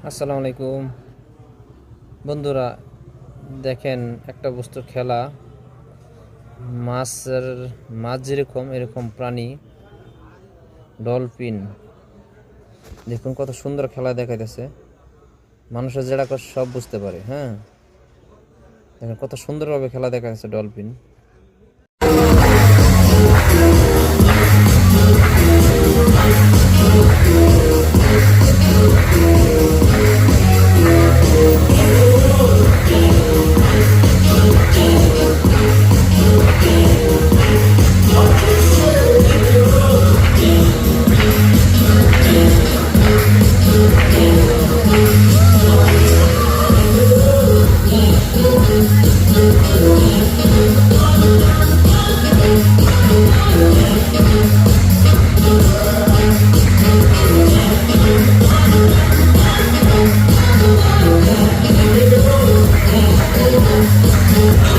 আসসালামু আলাইকুম বন্ধুরা, দেখেন একটা বস্তুর খেলা। মাছের মাছ যেরকম এরকম প্রাণী ডলফিন, দেখুন কত সুন্দর খেলা দেখাইতেছে। মানুষের যেটা সব বুঝতে পারে। হ্যাঁ, দেখেন কত সুন্দরভাবে খেলা দেখাইতেছে ডলফিন।